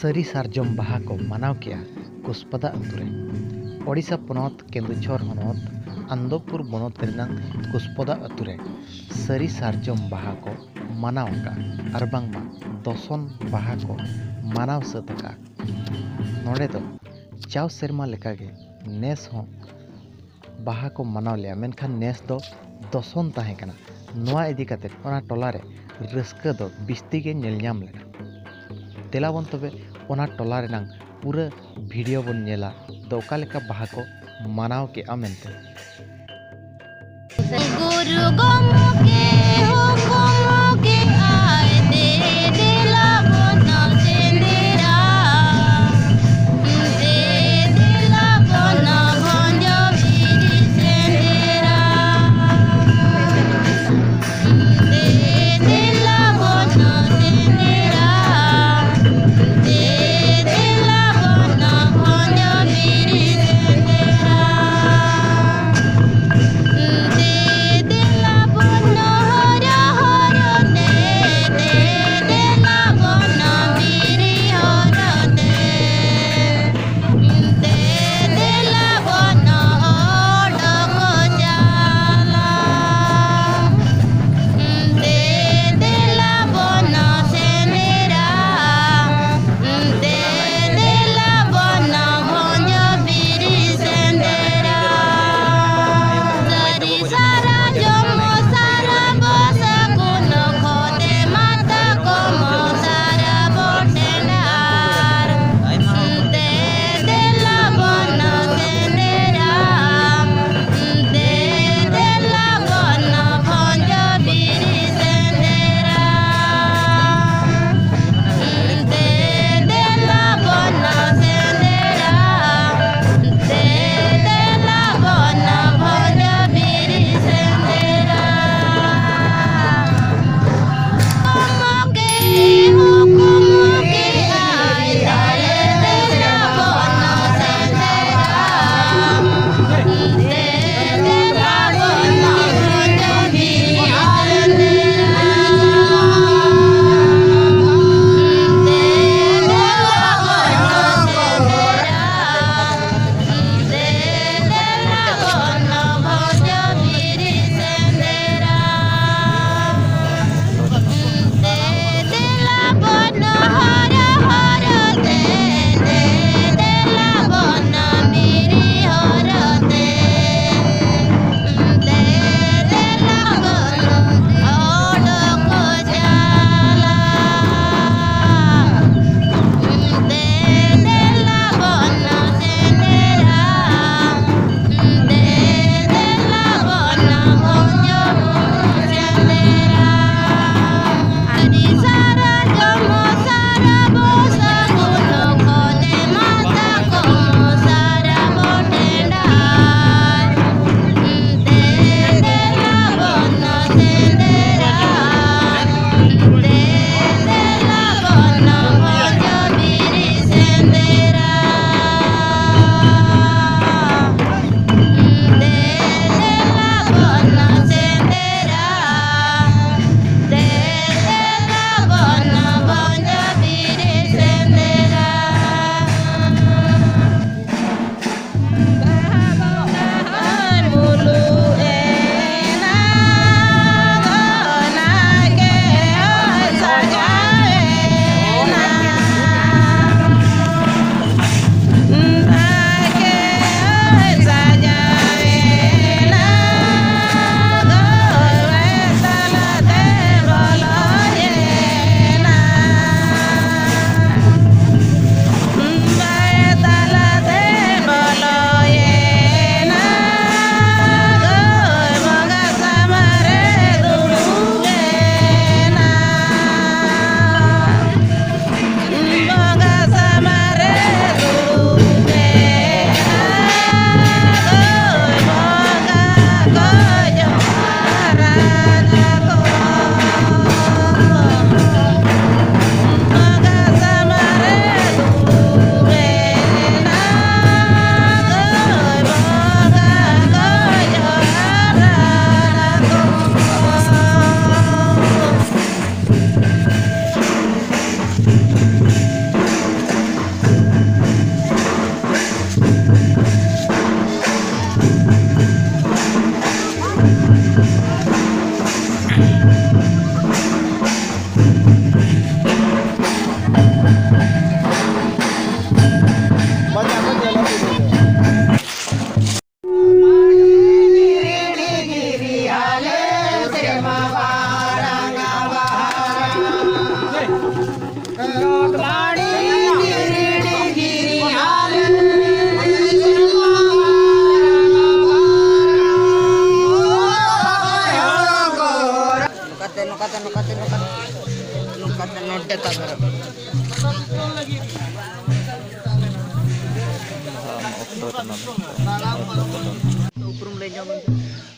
ᱥᱟᱹᱨᱤ ᱥᱟᱨᱡᱚᱢ ᱵᱟᱦᱟ ᱠᱚ ᱢᱟᱱᱟᱣ ᱠᱮᱜᱼᱟ ᱠᱩᱥᱯᱟᱫᱟ ᱟᱹᱛᱩ ᱨᱮ। ओडिशा पनौत केंदुझर हनौत आंदोपुर बनौत रेनांग कुसपदा अतु रे सरी सारजम बाहा को मानाव का आर बांगमा दसन बाहा को मानाव सतका नोडे दो चाव सेरमा लेकागे नेस हो बाहा को मानाव लिया मेनखान नेस दो दसन ताहे कना नोआ इदी काते ओना टोला रे रस्का दो बिस्ती गे नेल ᱧᱟᱢ लेना तेलाबन तबे ओना टोला रेनांग पूरा वीडियो बन नेला तो ओका लेका बाहा को मानाव के मेनते गुरु गमके हुकुम के आए दे दिला बना सेंदेरा दे दिला बना भंजो बीरी सेंदेरा दे दिला बना सेंदेरा दे दिला बना भंजो बीरी सेंदेरा दे दिला बना हरा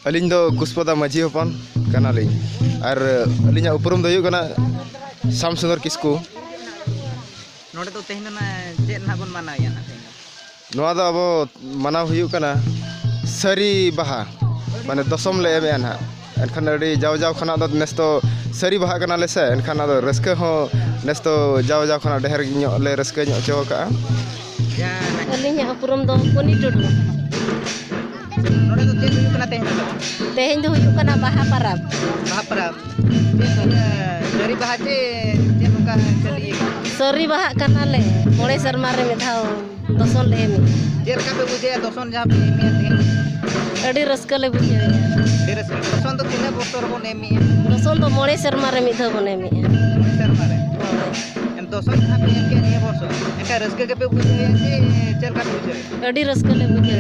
Aling do Kuspada Maji hopon kana aling ar alinya upurum do kana Samsundar Kisku नोड़े तो तेहन ना चेत ना बन माना या ना noa do abo manaw huyuk kana sari baha mane dosom le eme anha enkhan adi jaw jaw khana do nesto sari baha kana le se enkhan ado raska ho nesto jaw jaw khana deher nyok le raska nyok cho ka या Alinya upurum do puni tudu. नोड़े तो चेत हुई कना तेहन Teheng do huyuk kana baha parab. बाहा परब जरी बाहा चे चे मुका चली Sori baha kana le. Mole serma re midhau doson le mi. जेर का पे बुझे दोसन जहां पे में तेहन Adi raska le bujhe. डेरे से दोसन तो तिने बोस्टर को Nemi Doson do mole serma re midhau bone mi. Sir मारे एम दोसन जहां पे के नहीं बोसो एका रसके के पे बुझे चे चल का बुझे Adi raska le bujhe.